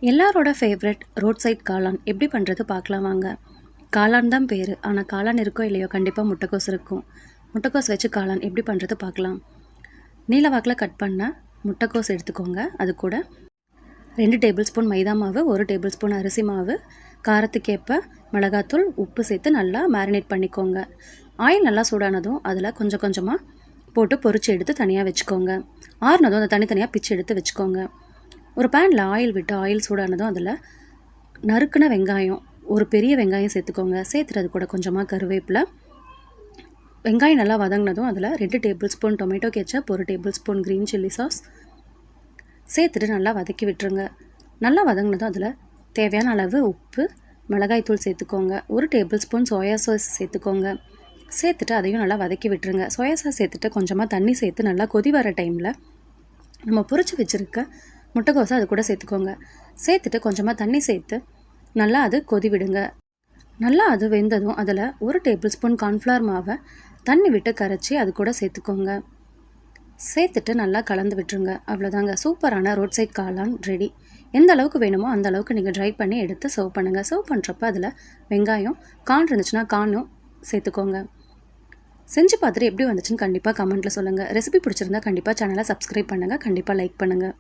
எல்லாரோட favourite road side காளான் எப்படி பண்ணுறது பார்க்கலாம் வாங்க. காளான் தான் பேர், ஆனால் காளான் இருக்கோ இல்லையோ கண்டிப்பாக முட்டைக்கோஸ் இருக்கும். முட்டைக்கோஸ் வச்சு காளான் எப்படி பண்ணுறது பார்க்கலாம். நீல வாக்கில் கட் பண்ண முட்டைக்கோஸ் எடுத்துக்கோங்க. அது கூட 2 டேபிள் ஸ்பூன் மைதா மாவு, 1 டேபிள் ஸ்பூன் அரிசி மாவு, காரத்துக்கேற்ப மிளகாத்தூள், உப்பு சேர்த்து நல்லா மேரினேட் பண்ணிக்கோங்க. ஆயில் நல்லா சூடானதும் அதில் கொஞ்சம் கொஞ்சமாக போட்டு பொரிச்சு எடுத்து தனியாக வச்சுக்கோங்க. ஆறுனதும் அதை தனித்தனியாக பிச்சு எடுத்து வச்சுக்கோங்க. ஒரு பேனில் ஆயில் விட்டு ஆயில் சூடானதும் அதில் நறுக்குன வெங்காயம், ஒரு பெரிய வெங்காயம் சேர்த்துக்கோங்க. சேர்த்துட்டு அது கூட கொஞ்சமாக கருவேப்பிலை. வெங்காயம் நல்லா வதங்கினதும் அதில் 2 table spoon tomato ketchup, 1 table spoon green chilli sauce சேர்த்துட்டு நல்லா வதக்கி விட்டுருங்க. நல்லா வதங்கினதும் அதில் தேவையான அளவு உப்பு, மிளகாய்த்தூள் சேர்த்துக்கோங்க. 1 டேபிள் ஸ்பூன் சோயா சாஸ் சேர்த்துக்கோங்க. சேர்த்துட்டு அதையும் நல்லா வதக்கி விட்டுருங்க. சோயா சாஸ் சேர்த்துட்டு கொஞ்சமாக தண்ணி சேர்த்து நல்லா கொதி வர டைமில் நம்ம பொரிச்சு வச்சுருக்க முட்டைக்கோஸை அது கூட சேர்த்துக்கோங்க. சேர்த்துட்டு கொஞ்சமாக தண்ணி சேர்த்து நல்லா அது கொதி விடுங்க. நல்லா அது வெந்ததும் அதில் 1 டேபிள் ஸ்பூன் கார்ன்ஃப்ளவர் மாவை தண்ணி விட்டு கரைச்சி அது கூட சேர்த்துக்கோங்க. சேர்த்துட்டு நல்லா கலந்து விட்டுருங்க. அவ்வளோதாங்க, சூப்பரான ரோட் சைட் காளான் ரெடி. எந்த அளவுக்கு வேணுமோ அந்த அளவுக்கு நீங்கள் ட்ரை பண்ணி எடுத்து சர்வ் பண்ணுங்கள். சர்வ் பண்ணுறப்ப அதில் வெங்காயம், கார்ன் இருந்துச்சுன்னா கார்னும் சேர்த்துக்கோங்க. செஞ்சு பார்த்துட்டு எப்படி வந்துச்சுன்னு கண்டிப்பாக கமெண்ட்டில் சொல்லுங்கள். ரெசிபி பிடிச்சிருந்தா கண்டிப்பாக சேனலை சப்ஸ்கிரைப் பண்ணுங்கள். கண்டிப்பாக லைக் பண்ணுங்கள்.